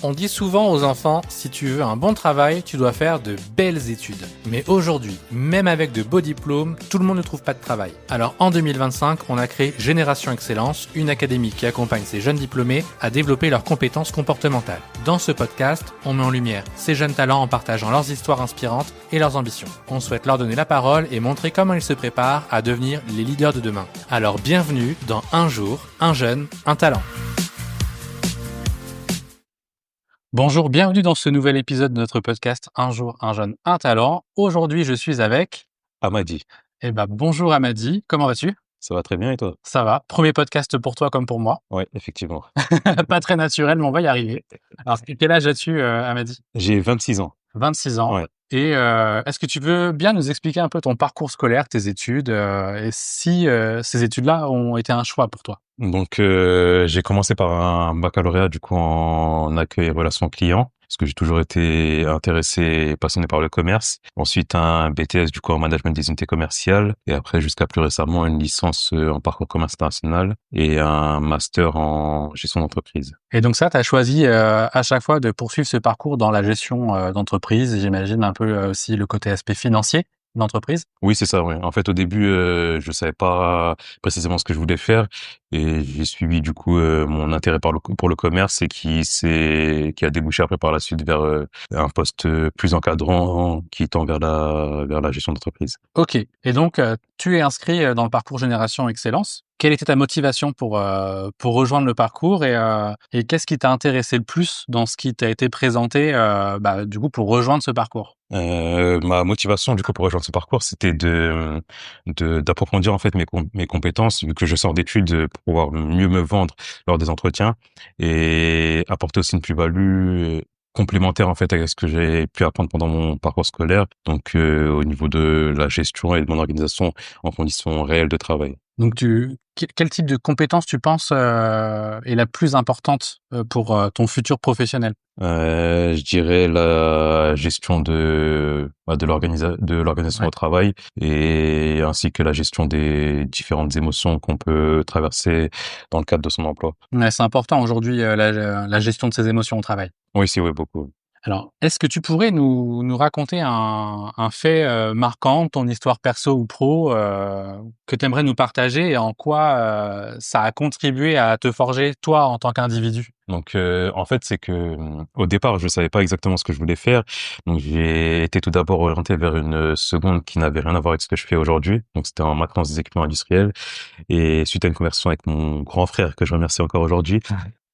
On dit souvent aux enfants, si tu veux un bon travail, tu dois faire de belles études. Mais aujourd'hui, même avec de beaux diplômes, tout le monde ne trouve pas de travail. Alors en 2025, on a créé Génération Excellence, une académie qui accompagne ces jeunes diplômés à développer leurs compétences comportementales. Dans ce podcast, on met en lumière ces jeunes talents en partageant leurs histoires inspirantes et leurs ambitions. On souhaite leur donner la parole et montrer comment ils se préparent à devenir les leaders de demain. Alors bienvenue dans Un jour, un jeune, un talent. Bonjour, bienvenue dans ce nouvel épisode de notre podcast Un jour, un jeune, un talent. Aujourd'hui, je suis avec... Amadi, bonjour Amadi, comment vas-tu? ça va très bien et toi? Ça va, premier podcast pour toi comme pour moi. Oui, effectivement. Pas très naturel, mais on va y arriver. Alors, quel âge as-tu, Amadi? J'ai 26 ans. 26 ans. Ouais. Et est-ce que tu veux bien nous expliquer un peu ton parcours scolaire, tes études, et si ces études-là ont été un choix pour toi? Donc, j'ai commencé par un baccalauréat du coup en accueil et relations clients, parce que j'ai toujours été intéressé et passionné par le commerce. Ensuite, un BTS du coup en management des unités commerciales, et après jusqu'à plus récemment une licence en parcours commerce international et un master en gestion d'entreprise. Et donc ça, tu as choisi à chaque fois de poursuivre ce parcours dans la gestion d'entreprise, et j'imagine un peu aussi le côté aspect financier d'entreprise. Oui, c'est ça, ouais. En fait, au début, je savais pas précisément ce que je voulais faire et j'ai suivi du coup mon intérêt pour le commerce et qui a débouché après par la suite vers un poste plus encadrant qui tend vers la gestion d'entreprise. Ok. Et donc, tu es inscrit dans le parcours Génération Excellence. Quelle était ta motivation pour rejoindre le parcours et qu'est-ce qui t'a intéressé le plus dans ce qui t'a été présenté du coup pour rejoindre ce parcours? Ma motivation du coup pour rejoindre ce parcours, c'était d'approfondir en fait mes compétences vu que je sors d'études pour pouvoir mieux me vendre lors des entretiens et apporter aussi une plus-value complémentaire en fait à ce que j'ai pu apprendre pendant mon parcours scolaire, donc au niveau de la gestion et de mon organisation en conditions réelles de travail. Donc, quel type de compétence tu penses est la plus importante pour ton futur professionnel? Je dirais la gestion de l'organisation Ouais. au travail et ainsi que la gestion des différentes émotions qu'on peut traverser dans le cadre de son emploi. Ouais, c'est important aujourd'hui la gestion de ses émotions au travail. Oui, si, oui, beaucoup. Alors, est-ce que tu pourrais nous raconter un fait marquant, ton histoire perso ou pro, que tu aimerais nous partager et en quoi ça a contribué à te forger, toi, en tant qu'individu? Donc, en fait, c'est que au départ, je savais pas exactement ce que je voulais faire. Donc, j'ai été tout d'abord orienté vers une seconde qui n'avait rien à voir avec ce que je fais aujourd'hui. Donc, c'était en maintenance des équipements industriels. Et suite à une conversation avec mon grand frère, que je remercie encore aujourd'hui,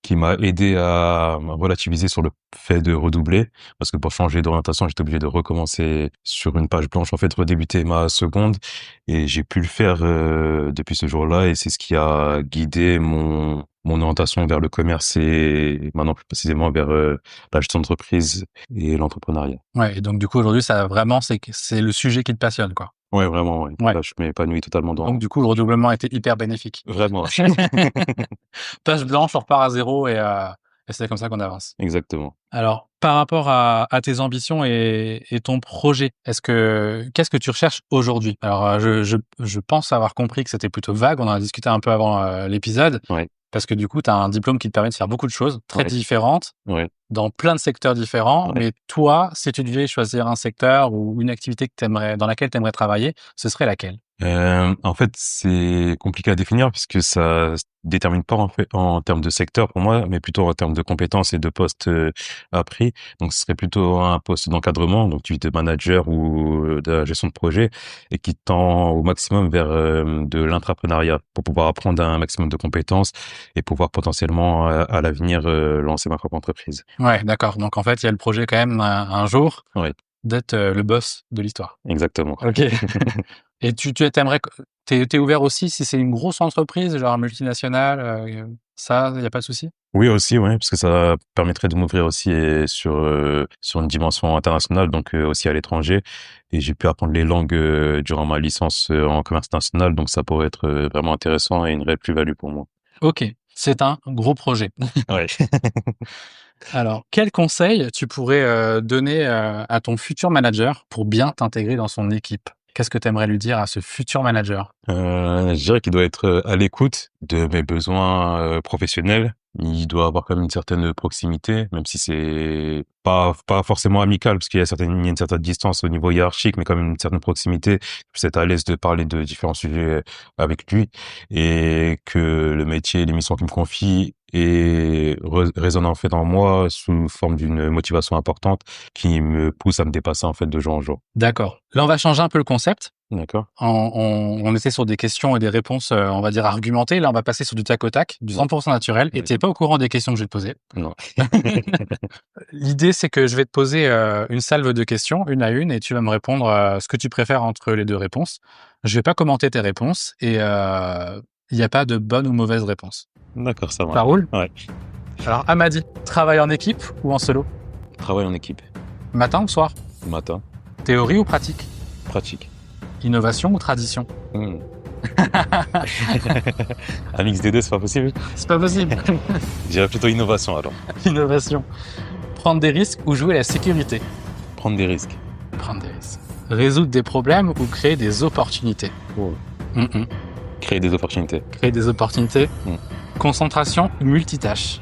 qui m'a aidé à relativiser sur le fait de redoubler, parce que pour changer d'orientation, j'étais obligé de recommencer sur une page blanche, en fait, redébuter ma seconde, et j'ai pu le faire depuis ce jour-là, et c'est ce qui a guidé mon orientation vers le commerce et maintenant plus précisément vers la gestion d'entreprise et l'entrepreneuriat. Ouais, et donc du coup, aujourd'hui, ça vraiment, c'est le sujet qui te passionne, quoi. Ouais, vraiment, ouais. Ouais. Là, je m'épanouis totalement Donc dans... du coup, le redoublement a été hyper bénéfique. Vraiment. Page blanche, on repart à zéro et c'est comme ça qu'on avance. Exactement. Alors, par rapport à tes ambitions et ton projet, qu'est-ce que tu recherches aujourd'hui? Alors, je pense avoir compris que c'était plutôt vague. On en a discuté un peu avant l'épisode, Ouais, parce que du coup, tu as un diplôme qui te permet de faire beaucoup de choses très ouais, différentes, ouais, dans plein de secteurs différents. ouais. Mais toi, si tu devais choisir un secteur ou une activité dans laquelle tu aimerais travailler, ce serait laquelle? En fait, c'est compliqué à définir puisque ça se détermine pas en fait en termes de secteur pour moi, mais plutôt en termes de compétences et de postes appris. Donc, ce serait plutôt un poste d'encadrement, donc tu es manager ou de la gestion de projet, et qui tend au maximum vers de l'intrapreneuriat pour pouvoir apprendre un maximum de compétences et pouvoir potentiellement à l'avenir lancer ma propre entreprise. Ouais, d'accord. Donc en fait, il y a le projet quand même un jour Ouais, d'être le boss de l'histoire. exactement. Ok. Et tu aimerais, t'es ouvert aussi si c'est une grosse entreprise, genre multinationale, ça, il y a pas de souci? Oui aussi, ouais, parce que ça permettrait de m'ouvrir aussi sur une dimension internationale, donc aussi à l'étranger. Et j'ai pu apprendre les langues durant ma licence en commerce international, donc ça pourrait être vraiment intéressant et une réelle plus-value pour moi. Ok, c'est un gros projet. Ouais. Alors, quel conseil tu pourrais donner à ton futur manager pour bien t'intégrer dans son équipe? Qu'est-ce que tu aimerais lui dire à ce futur manager? Je dirais qu'il doit être à l'écoute de mes besoins professionnels. Il doit avoir quand même une certaine proximité, même si c'est pas forcément amical, parce il y a une certaine distance au niveau hiérarchique, mais quand même une certaine proximité. Je peux être à l'aise de parler de différents sujets avec lui, et que le métier, l'émission qu'il me confie résonne en fait en moi sous forme d'une motivation importante qui me pousse à me dépasser en fait de jour en jour. D'accord. Là, on va changer un peu le concept. D'accord? On était sur des questions et des réponses, on va dire argumentées. Là, on va passer sur du tac au tac, du 100% naturel. Et t'es pas au courant des questions que je vais te poser. Non. L'idée, c'est que je vais te poser une salve de questions, une à une, et tu vas me répondre ce que tu préfères entre les deux réponses. Je vais pas commenter tes réponses et il n'y a pas de bonne ou mauvaise réponse. D'accord, ça va. Ça roule? Ouais. Alors, Amady, travail en équipe ou en solo? Travail en équipe. Matin ou soir? Matin. Théorie ou pratique? Pratique. Innovation ou tradition? Un mix des deux, c'est pas possible? C'est pas possible. Je dirais plutôt innovation alors. Innovation. Prendre des risques ou jouer la sécurité? Prendre des risques. Prendre des risques. Résoudre des problèmes ou créer des opportunités? Oh. Mm-mm. Créer des opportunités. Créer des opportunités. Concentration ou multitâche?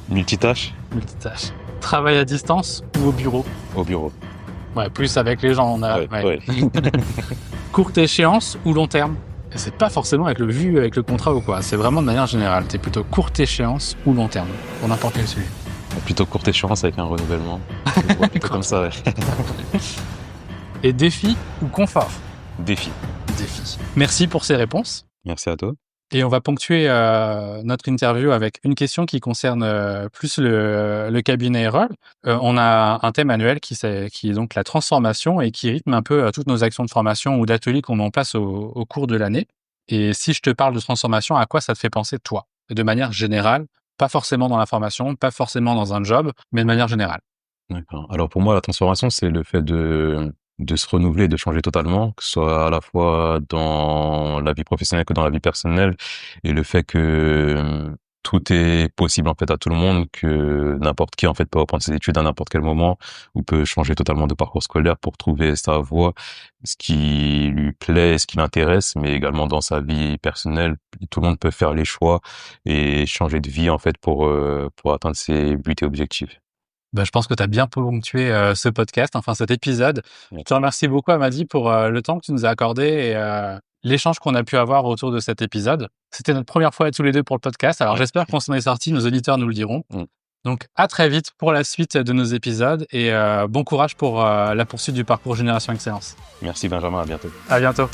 Multitâche? Multitâche. Travail à distance ou au bureau? Au bureau. Ouais, plus avec les gens, on a. Ouais. Courte échéance ou long terme? Et c'est pas forcément avec le contrat ou quoi. C'est vraiment de manière générale. T'es plutôt courte échéance ou long terme pour n'importe quel sujet. Plutôt courte échéance avec un renouvellement. Plutôt comme ça, ouais. Et défi ou confort? Défi. Défi. Merci pour ces réponses. Merci à toi. Et on va ponctuer notre interview avec une question qui concerne plus le cabinet Erol. On a un thème annuel qui est donc la transformation et qui rythme un peu toutes nos actions de formation ou d'ateliers qu'on met en place au cours de l'année. Et si je te parle de transformation, à quoi ça te fait penser toi? De manière générale, pas forcément dans la formation, pas forcément dans un job, mais de manière générale. D'accord. Alors pour moi, la transformation, c'est le fait de se renouveler, de changer totalement, que ce soit à la fois dans la vie professionnelle que dans la vie personnelle, et le fait que tout est possible en fait à tout le monde, que n'importe qui en fait peut reprendre ses études à n'importe quel moment, ou peut changer totalement de parcours scolaire pour trouver sa voie, ce qui lui plaît, ce qui l'intéresse, mais également dans sa vie personnelle, tout le monde peut faire les choix et changer de vie en fait pour atteindre ses buts et objectifs. Je pense que tu as bien ponctué ce podcast, enfin cet épisode. Je te remercie beaucoup, Amady, pour le temps que tu nous as accordé et l'échange qu'on a pu avoir autour de cet épisode. C'était notre première fois tous les deux pour le podcast. Alors j'espère qu'on s'en est sorti, nos auditeurs nous le diront. Donc à très vite pour la suite de nos épisodes et bon courage pour la poursuite du parcours Génération Excellence. Merci Benjamin, à bientôt. À bientôt.